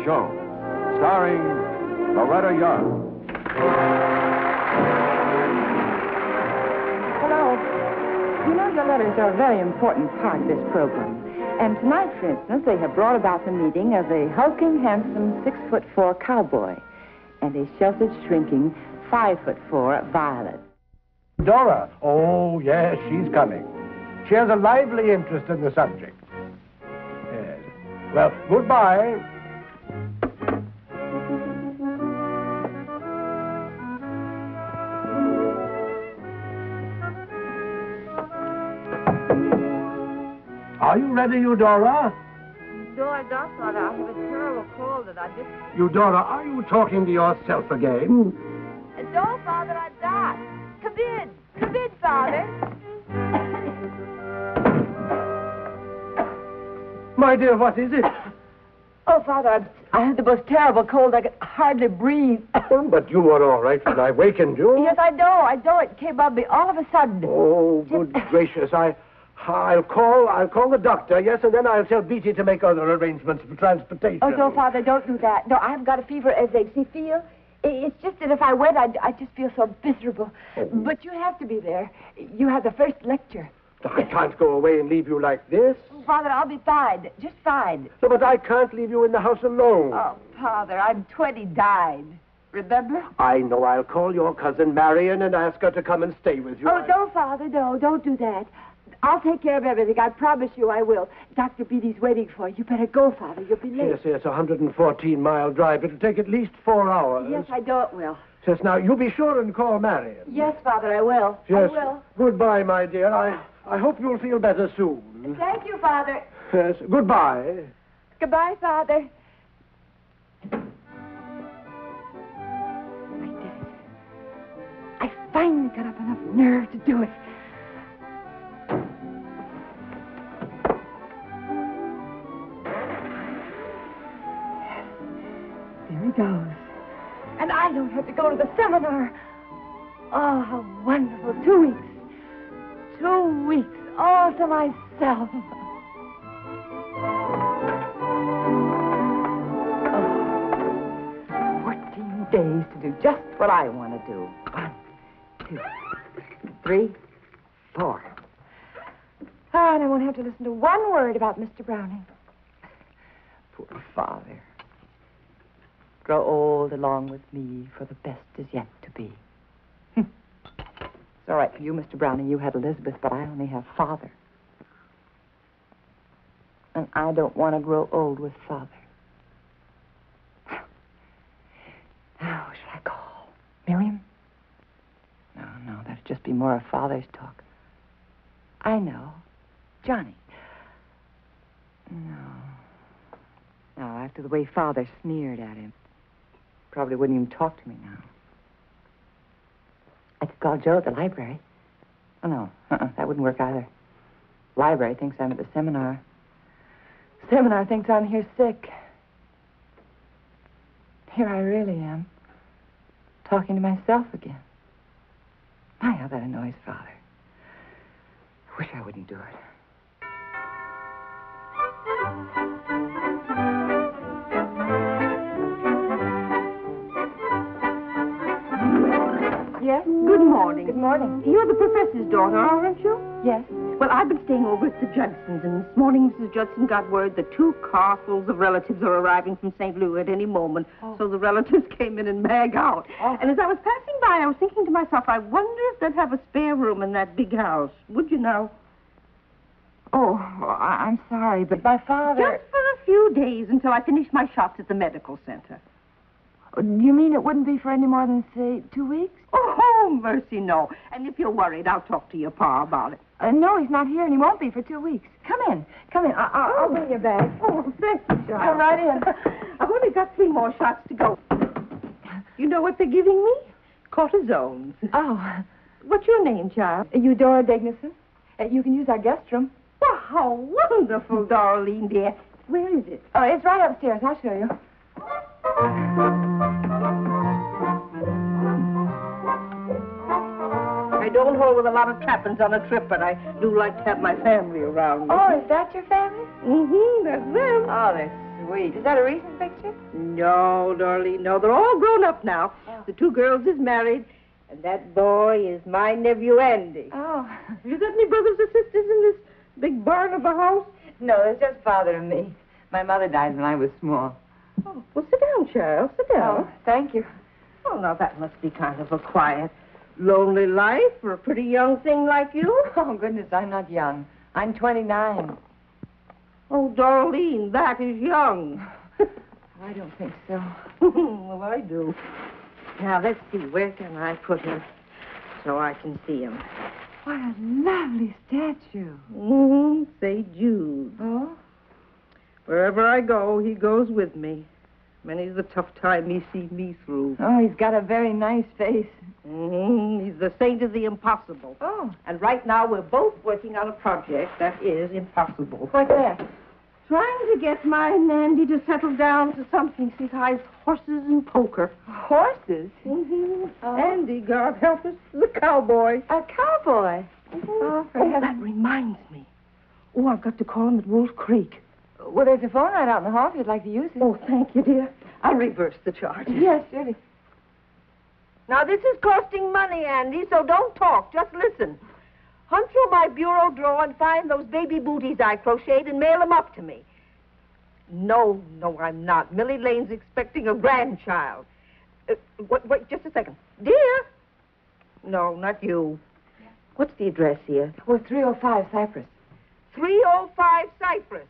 Show, starring Loretta Young. Hello. You know, your letters are a very important part of this program. And tonight, for instance, they have brought about the meeting of a hulking, handsome 6'4" cowboy and a sheltered, shrinking 5'4" violet. Dora. Oh, yes, she's coming. She has a lively interest in the subject. Yes. Well, goodbye. Are you ready, Eudora? Dora, Godfather, I have a terrible cold that I just... Eudora, are you talking to yourself again? Dora, Father, I died. Come in. Come in, Father. My dear, what is it? Oh, Father, I had the most terrible cold. I could hardly breathe. But you were all right when I wakened you. Yes, I know. It came on me all of a sudden. Oh, good gracious. I'll call the doctor, yes, and then I'll tell Beatty to make other arrangements for transportation. Oh, no, Father, don't do that. No, I've got a fever as they feel. It's just that if I went, I just feel so miserable. Oh. But you have to be there. You have the first lecture. I can't go away and leave you like this. Oh, Father, I'll be fine. Just fine. No, but I can't leave you in the house alone. Oh, Father, I'm 20 died. Remember? I know. I'll call your cousin Marion and ask her to come and stay with you. Oh, no, Father, no. Don't do that. I'll take care of everything. I promise you I will. Dr. Beatty's waiting for you. You better go, Father. You'll be late. Yes, 114-mile drive. It'll take at least 4 hours. Yes, I know it will. Yes, now, you be sure and call Marion. Yes, Father, I will. Yes. I will. Goodbye, my dear. I hope you'll feel better soon. Thank you, Father. Yes, goodbye. Goodbye, Father. I did it. I finally got up enough nerve to do it. There he goes. And I don't have to go to the seminar. Oh, how wonderful. 2 weeks. 2 weeks all to myself. Oh, 14 days to do just what I want to do. 1, 2, 3, 4. Oh, and I won't have to listen to one word about Mr. Browning. Poor father. Grow old along with me, for the best is yet to be. It's all right for you, Mr. Browning. You had Elizabeth, but I only have Father. And I don't want to grow old with Father. Now, who should I call? Miriam? No, that'd just be more of Father's talk. I know. Johnny. No, after the way Father sneered at him. Probably wouldn't even talk to me now. I could call Joe at the library. Oh, no. That wouldn't work either. Library thinks I'm at the seminar. Seminar thinks I'm here sick. Here I really am. Talking to myself again. My, how that annoys Father. I wish I wouldn't do it. Yes? Good morning. Good morning. You're the professor's daughter, aren't you? Yes. Well, I've been staying over at the Judsons, and this morning Mrs. Judson got word that 2 carfuls of relatives are arriving from St. Louis at any moment. Oh. So the relatives came in and mag out. Oh. And as I was passing by, I was thinking to myself, I wonder if they'd have a spare room in that big house. Would you now? Oh, I'm sorry, but my father... Just for a few days until I finish my shots at the medical center. You mean it wouldn't be for any more than, say, 2 weeks? Oh, mercy, no. And if you're worried, I'll talk to your pa about it. No, he's not here, and he won't be for 2 weeks. Come in. I'll bring your bag. Oh, thank you, child. Come right in. I've only got 3 more shots to go. You know what they're giving me? Cortisone. Oh. What's your name, child? Eudora Digneson. You can use our guest room. Oh, how wonderful, Doreen, dear. Where is it? Oh, it's right upstairs. I'll show you. I don't hold with a lot of trappings on a trip, but I do like to have my family around me. Oh, is that your family? Mm-hmm, that's them. Oh, they're sweet. Is that a recent picture? No, Darlene, no. They're all grown up now. Oh. The two girls is married, and that boy is my nephew, Andy. Oh. Have you got any brothers or sisters in this big barn of a house? No, it's just Father and me. My mother died when I was small. Oh, well, sit down, child. Sit down. Oh, thank you. Oh, now that must be kind of a quiet, lonely life for a pretty young thing like you. Oh, goodness, I'm not young. I'm 29. Oh, Darlene, that is young. I don't think so. Well, I do. Now, let's see. Where can I put him so I can see him? What a lovely statue. Mm-hmm. Say Jude. Oh? Wherever I go, he goes with me. Many's the tough time he sees me through. Oh, he's got a very nice face. Mm-hmm. He's the saint of the impossible. Oh. And right now, we're both working on a project that is impossible. What's that? Trying to get my Andy to settle down to something besides horses and poker. Horses? Mm-hmm. Oh. Andy, God help us, is a cowboy. A cowboy? Mm-hmm. Oh, for Oh, heaven's- that reminds me. Oh, I've got to call him at Wolf Creek. Well, there's a phone right out in the hall if you'd like to use it. Oh, thank you, dear. I'll reverse the charge. Yes, surely. Now, this is costing money, Andy, so don't talk. Just listen. Hunt through my bureau drawer and find those baby booties I crocheted and mail them up to me. No, I'm not. Millie Lane's expecting a grandchild. Wait, just a second. Dear? No, not you. What's the address here? Well, 305 Cypress. 305 Cypress.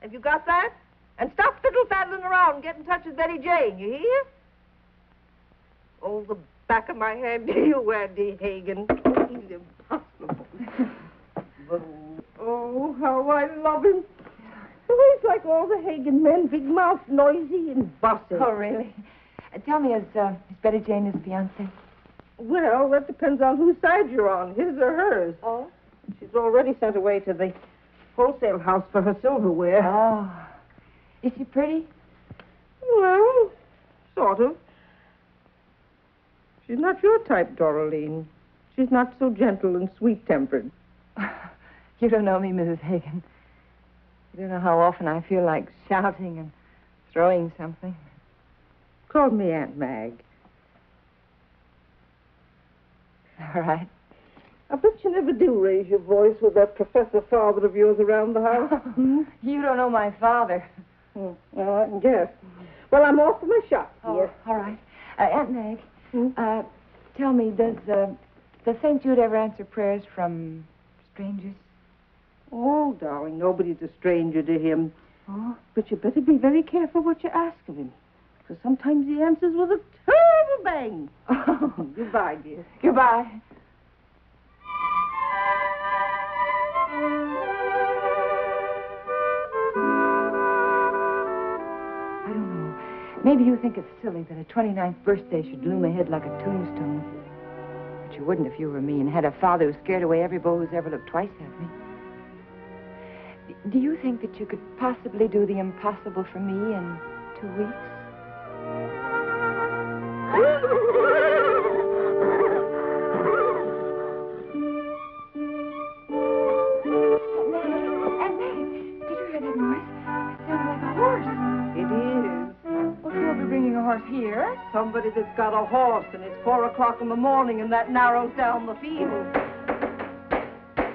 Have you got that? And stop fiddle-faddling around and get in touch with Betty Jane, you hear? Oh, the back of my hand to you, Andy Hagen. He's impossible. Oh, how I love him. Oh, he's like all the Hagen men, big mouth, noisy, and bossy. Oh, really? Tell me, is Betty Jane his fiancée? Well, that depends on whose side you're on, his or hers. Oh? She's already sent away to the wholesale house for her silverware. Oh. Is she pretty? Well, sort of. She's not your type, Doreen. She's not so gentle and sweet-tempered. You don't know me, Mrs. Hagen. You don't know how often I feel like shouting and throwing something. Call me Aunt Mag. All right. I bet you never do raise your voice with that professor father of yours around the house. You don't know my father. Well, I can guess. Well, I'm off to my shop here. All right. Aunt Mag, tell me, does St. Jude ever answer prayers from strangers? Oh, darling, nobody's a stranger to him. Oh? But you better be very careful what you ask of him. Because sometimes he answers with a terrible bang. Goodbye, dear. Goodbye. I don't know. Maybe you think it's silly that a 29th birthday should loom ahead like a tombstone. But you wouldn't if you were me and had a father who scared away every beau who's ever looked twice at me. Do you think that you could possibly do the impossible for me in 2 weeks? Here? Somebody that's got a horse, and it's 4 o'clock in the morning, and that narrows down the field.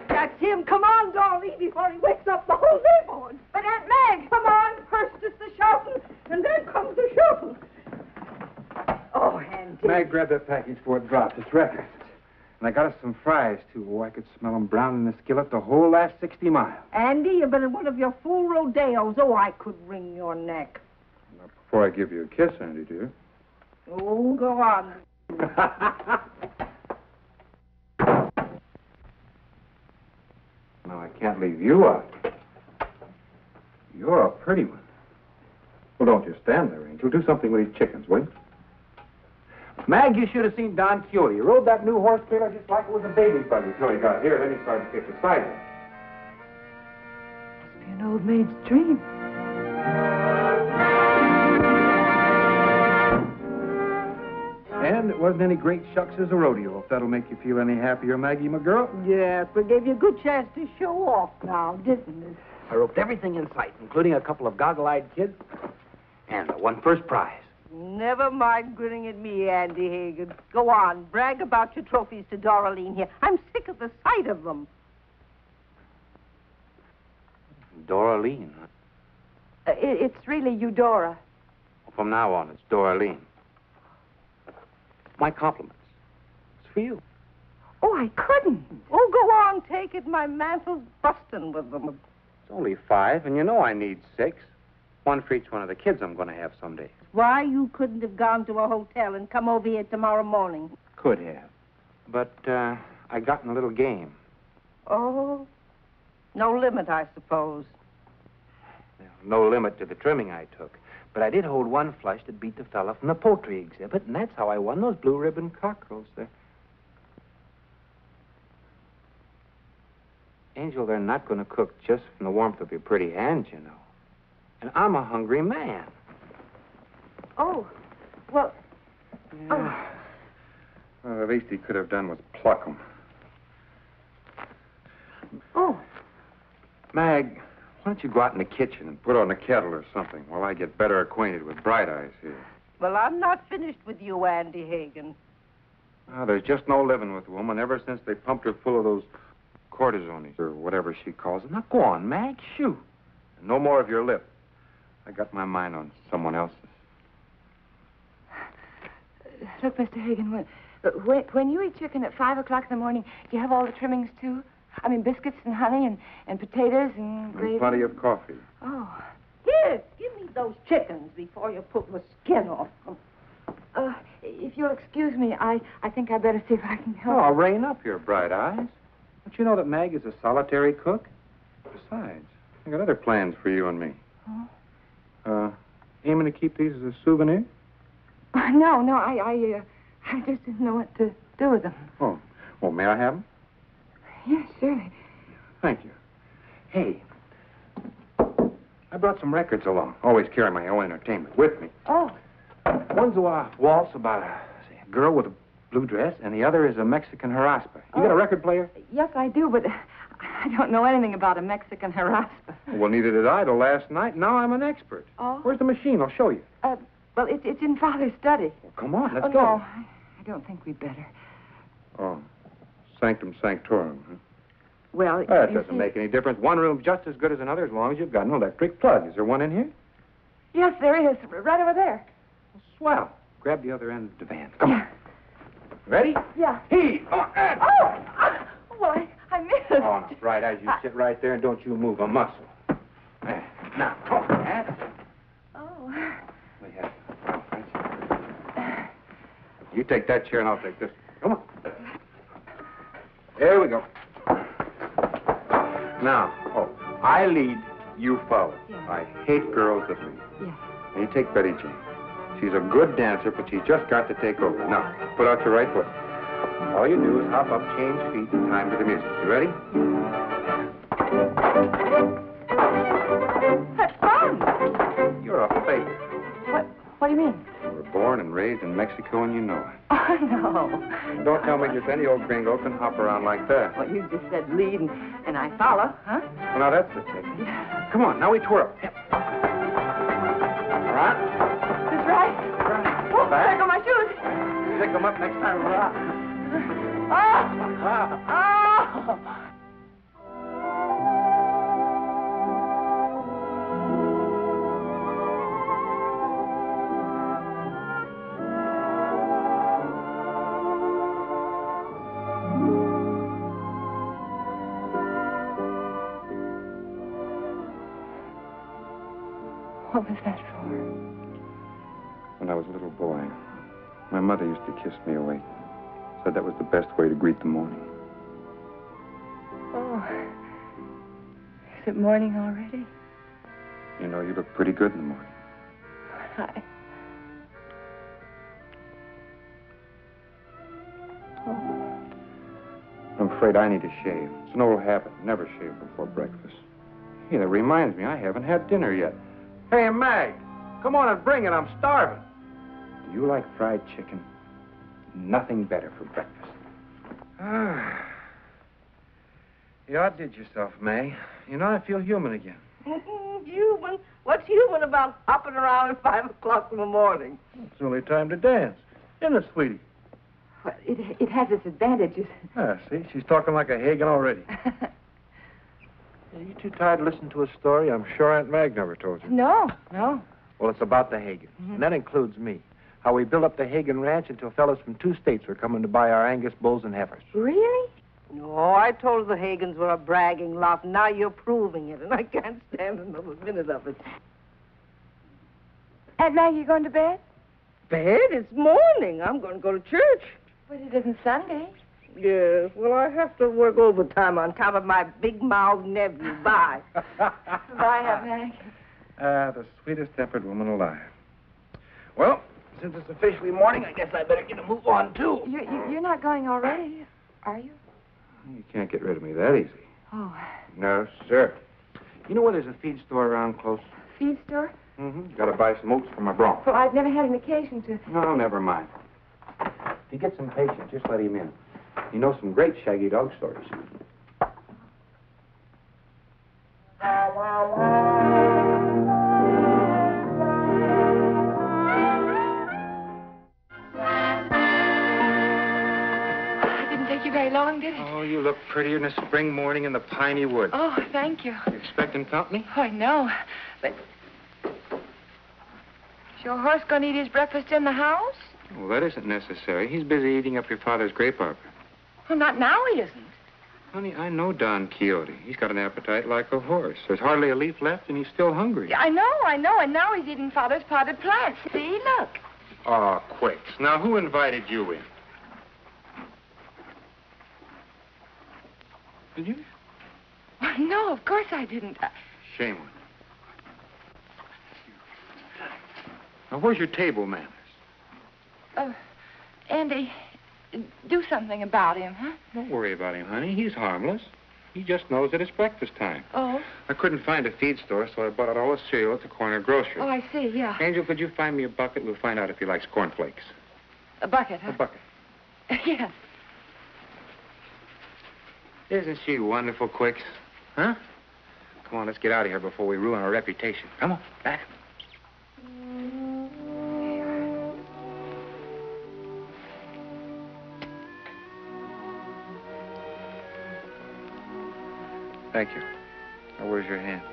That's him. Come on, Doreen, before he wakes up the whole neighborhood. But Aunt Meg, come on. First is the shouting, and then comes the shooting. Oh, Andy. Mag, grab that package before it drops. It's records. And I got us some fries, too. Oh, I could smell them brown in the skillet the whole last 60 miles. Andy, you've been in one of your full rodeos. Oh, I could wring your neck. Before I give you a kiss, Andy, dear. Oh, go on. Now, I can't leave you out. You're a pretty one. Well, don't just stand there, Angel. Do something with these chickens, will you? Mag, you should have seen Don Quixote. He rode that new horse trailer just like it was a baby buggy until he got here. Then he started to kick the sidewalk. Must be an old maid's dream. And it wasn't any great shucks as a rodeo, if that'll make you feel any happier, Maggie, my girl. Yes, but gave you a good chance to show off now, didn't it? I roped everything in sight, including a couple of goggle-eyed kids. And I won first prize. Never mind grinning at me, Andy Hagen. Go on, brag about your trophies to Dora here. I'm sick of the sight of them. Dora, huh? It's really Eudora. From now on, it's Dora. My compliments. It's for you. Oh, I couldn't. Oh, go on, take it. My mantle's busting with them. It's only 5, and you know I need 6. 1 for each one of the kids I'm going to have someday. Why you couldn't have gone to a hotel and come over here tomorrow morning? Could have. But I got in a little game. Oh, no limit, I suppose. No limit to the trimming I took. But I did hold 1 flush that beat the fella from the poultry exhibit, and that's how I won those blue ribbon cockerels there. Angel, they're not going to cook just from the warmth of your pretty hands, you know. And I'm a hungry man. Oh, well... Yeah. Oh. Well, the least he could have done was pluck them. Oh. Mag, why don't you go out in the kitchen and put on a kettle or something while I get better acquainted with Bright Eyes here? Well, I'm not finished with you, Andy Hagen. There's just no living with the woman ever since they pumped her full of those cortisones, or whatever she calls them. Now, go on, Mag, shoot. And no more of your lip. I got my mind on someone else's. Look, Mr. Hagen, when you eat chicken at 5 o'clock in the morning, do you have all the trimmings, too? I mean, biscuits and honey and potatoes and gravy. And plenty of coffee. Oh. Here, give me those chickens before you put the skin off them. If you'll excuse me, I think I'd better see if I can help. Oh, rein up your Bright Eyes. Don't you know that Mag is a solitary cook? Besides, I got other plans for you and me. Oh? Aiming to keep these as a souvenir? No, I just didn't know what to do with them. Oh, well, may I have them? Yes, surely. Thank you. Hey, I brought some records along. Always carry my own entertainment with me. Oh. One's a waltz about a girl with a blue dress, and the other is a Mexican haraspa. You got a record player? Yes, I do, but I don't know anything about a Mexican haraspa. Well, neither did I till last night. Now I'm an expert. Oh? Where's the machine? I'll show you. Well, it's in Father's study. Well, come on, let's go. go. No, I don't think we'd better. Oh, sanctum sanctorum, huh? Well, That doesn't make any difference. One room's just as good as another as long as you've got an electric plug. Is there one in here? Yes, there is. Right over there. Swell. Grab the other end of the van. Come on. Ready? Yeah. Heave. And... Oh! Well, I missed. Oh, no, Bright Eyes, you sit right there and don't you move a muscle. There. Now, come on, that's it. Oh. We have... You take that chair and I'll take this. Come on. There we go. Now, I lead, you follow. Yeah. I hate girls that lead. Yeah. Now, you take Betty Jane. She's a good dancer, but she's just got to take over. Now, put out your right foot. All you do is hop up, change feet in time to the music. You ready? That's fun. You're a favorite. What do you mean? You were born and raised in Mexico, and you know it. Oh, no. Don't tell me just any old gringo can hop around like that. Well, you just said lead, and I follow, huh? Well, now that's the ticket. Yeah. Come on, now we twirl. Yep. All right? That's right. Right. Oh, Back. there go my shoes. Pick them up next time. Oh! Oh! What was that for? When I was a little boy, my mother used to kiss me awake. Said that was the best way to greet the morning. Oh. Is it morning already? You know, you look pretty good in the morning. Oh. I'm afraid I need to shave. It's an old habit. Never shave before breakfast. Hey, that reminds me, I haven't had dinner yet. Hey, Mag, come on and bring it. I'm starving. Do you like fried chicken? Nothing better for breakfast. You outdid yourself, May. You know, I feel human again. Human? What's human about hopping around at 5 o'clock in the morning? It's only time to dance. Isn't it, sweetie? Well, it has its advantages. Ah, see, she's talking like a Hagen already. Are you too tired to listen to a story? I'm sure Aunt Mag never told you. No. Well, it's about the Hagens, and that includes me. How we built up the Hagen Ranch until fellas from 2 states were coming to buy our Angus bulls and heifers. Really? No, I told the Hagens were a bragging lot, and now you're proving it, and I can't stand another minute of it. Aunt Maggie, you going to bed? Bed? It's morning. I'm going to go to church. But it isn't Sunday. Yes, well, I have to work overtime on top of my big-mouthed nephew. Bye. Bye, Aunt Maggie. The sweetest-tempered woman alive. Well, since it's officially morning, I guess I better get a move on, too. You're not going already, are you? You can't get rid of me that easy. Oh. No, sir. You know where there's a feed store around close? Feed store? Mm-hmm. Got to buy some oats for my bronc. Well, I've never had an occasion to. No, never mind. If you get some patience, just let him in. He knows some great shaggy dog stories. You very long, did it? Oh, you look prettier than a spring morning in the piney woods. Oh, thank you. You expecting company? Oh, I know. But is your horse going to eat his breakfast in the house? Well, that isn't necessary. He's busy eating up your father's grape arbor. Well, not now he isn't. Honey, I know Don Quixote. He's got an appetite like a horse. There's hardly a leaf left, and he's still hungry. Yeah, I know. And now he's eating Father's potted plants. See, look. Oh, quits. Now, who invited you in? Did you? Oh, no, of course I didn't. Shame on you. Now, where's your table manners? Andy, do something about him, huh? Don't worry about him, honey. He's harmless. He just knows that it's breakfast time. Oh? I couldn't find a feed store, so I bought out all the cereal at the corner grocery. Oh, I see, yeah. Angel, could you find me a bucket? We'll find out if he likes cornflakes. A bucket, huh? A bucket. Yes. Isn't she wonderful, Quicks? Huh? Come on, let's get out of here before we ruin our reputation. Come on, back. Thank you. Now, where's your hand?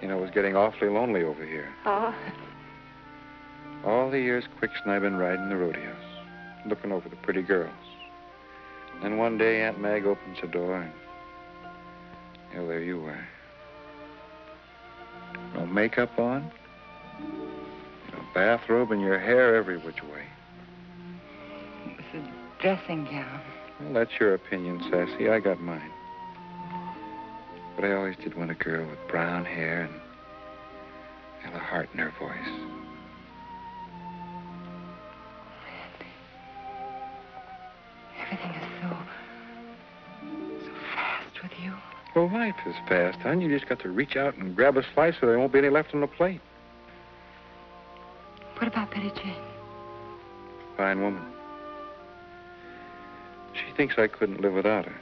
You know, it was getting awfully lonely over here. Oh. All the years Quicks and I have been riding the rodeos, looking over the pretty girls. Then one day Aunt Mag opens the door and, well, there you were. No makeup on, no bathrobe, and your hair every which way. It was a dressing gown. Well, that's your opinion, Sassy. I got mine. But I always did want a girl with brown hair and a heart in her voice. Everything is so fast with you. Well, life is fast, hon. You just got to reach out and grab a slice so there won't be any left on the plate. What about Betty Jane? Fine woman. She thinks I couldn't live without her.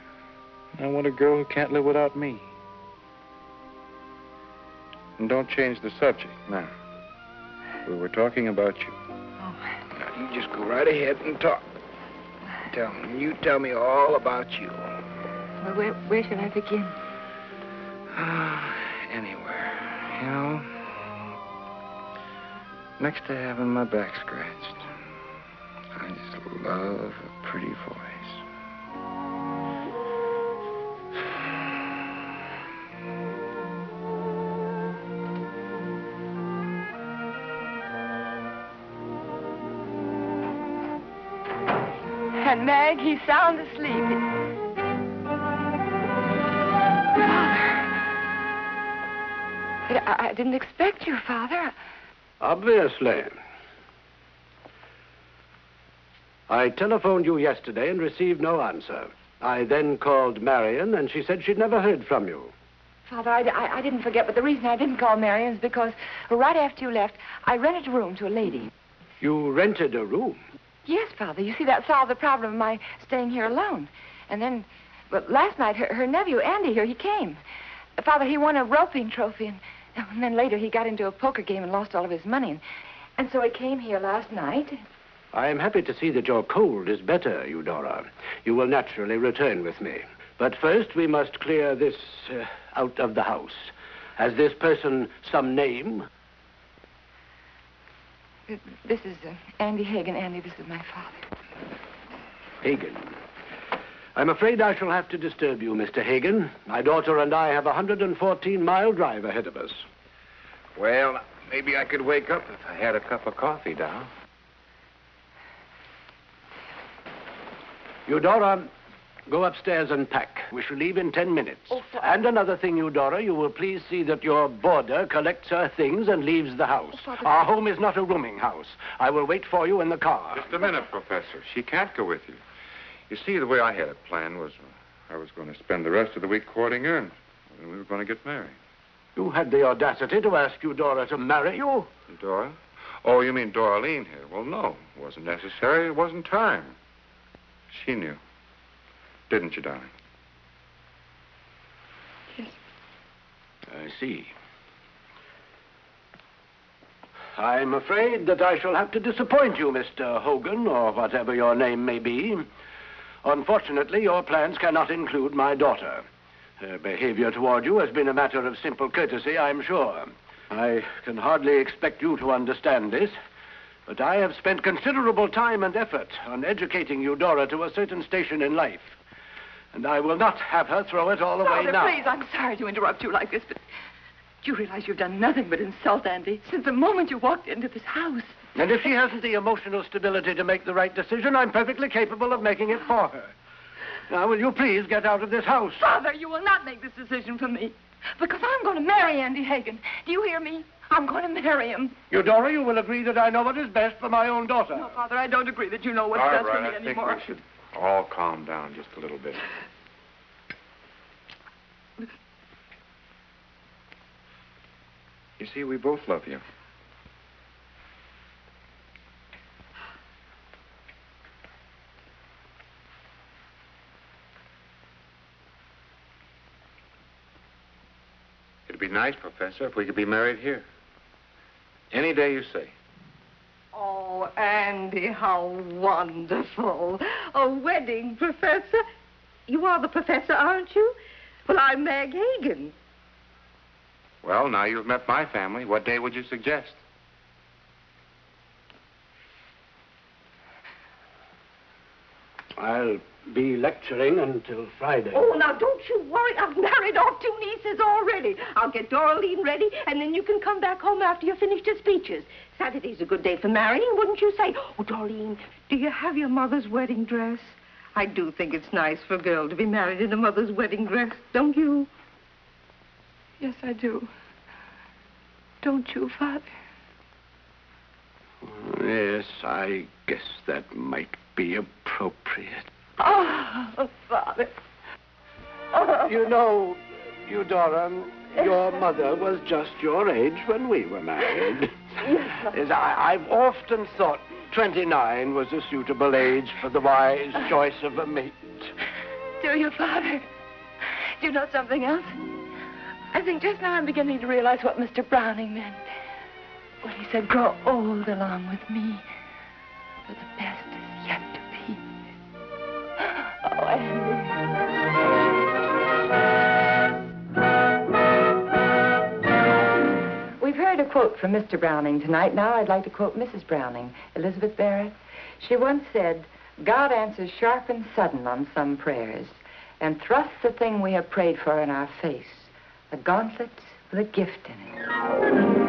I want a girl who can't live without me. And don't change the subject now. We were talking about you. Oh. Now, you just go right ahead and talk. You tell me all about you. Well, where should I begin? Anywhere. You know, next to having my back scratched, I just love a pretty voice. And Mag, he's sound asleep. Father. I didn't expect you, Father. Obviously. I telephoned you yesterday and received no answer. I then called Marion, and she said she'd never heard from you. Father, I didn't forget, but the reason I didn't call Marion is because right after you left, I rented a room to a lady. You rented a room? Yes, Father. You see, that solved the problem of my staying here alone. And then Well, last night, her nephew, Andy, here, he came. Father, he won a roping trophy, and then later he got into a poker game and lost all of his money. And so he came here last night. I am happy to see that your cold is better, Eudora. You will naturally return with me. But first, we must clear this out of the house. Has this person some name? This is Andy Hagen. Andy, this is my father. Hagen. I'm afraid I shall have to disturb you, Mr. Hagen. My daughter and I have a 114-mile drive ahead of us. Well, maybe I could wake up if I had a cup of coffee, Dow. Eudora, go upstairs and pack. We shall leave in 10 minutes. Oh, Father. And another thing, Eudora, you will please see that your boarder collects her things and leaves the house. Oh, Father. Our home is not a rooming house. I will wait for you in the car. Just a minute, Professor. She can't go with you. You see, the way I had it planned was I was going to spend the rest of the week courting her, and we were going to get married. You had the audacity to ask Eudora to marry you? Dora? Oh, you mean Doreen here? Well, no. It wasn't necessary. It wasn't time. She knew. Didn't you, darling? Yes. I see. I'm afraid that I shall have to disappoint you, Mr. Hogan, or whatever your name may be. Unfortunately, your plans cannot include my daughter. Her behavior toward you has been a matter of simple courtesy, I'm sure. I can hardly expect you to understand this, but I have spent considerable time and effort on educating Eudora to a certain station in life. And I will not have her throw it all away now. Please, I'm sorry to interrupt you like this, but do you realize you've done nothing but insult Andy since the moment you walked into this house? And if she hasn't the emotional stability to make the right decision, I'm perfectly capable of making it for her. Now, will you please get out of this house? Father, you will not make this decision for me, because I'm going to marry Andy Hagen. Do you hear me? I'm going to marry him. Eudora, you will agree that I know what is best for my own daughter. No, Father, I don't agree that you know what's All best for right, me I think anymore. we should all calm down just a little bit. You see, we both love you. It'd be nice, Professor, if we could be married here. Any day you say. Oh, Andy, how wonderful. A wedding, Professor. You are the professor, aren't you? Well, I'm Mag Hagen. Well, now you've met my family. What day would you suggest? I'll be lecturing until Friday. Oh, now, don't you worry. I've married off 2 nieces already. I'll get Doreen ready, and then you can come back home after you've finished your speeches. Saturday's a good day for marrying, wouldn't you say? Oh, Doreen, do you have your mother's wedding dress? I do think it's nice for a girl to be married in a mother's wedding dress, don't you? Yes, I do. Don't you, Father? Yes, I guess that might be appropriate. Oh, Father. Oh. You know, Eudora, your mother was just your age when we were married. Yes, I've often thought 29 was a suitable age for the wise choice of a mate. Do you, Father? Do you know something else? I think just now I'm beginning to realize what Mr. Browning meant when he said, grow old along with me, for the best is yet to be. Oh, Andy. We've heard a quote from Mr. Browning tonight. Now I'd like to quote Mrs. Browning, Elizabeth Barrett. She once said, God answers sharp and sudden on some prayers and thrusts the thing we have prayed for in our face, a gauntlet with a gift in it.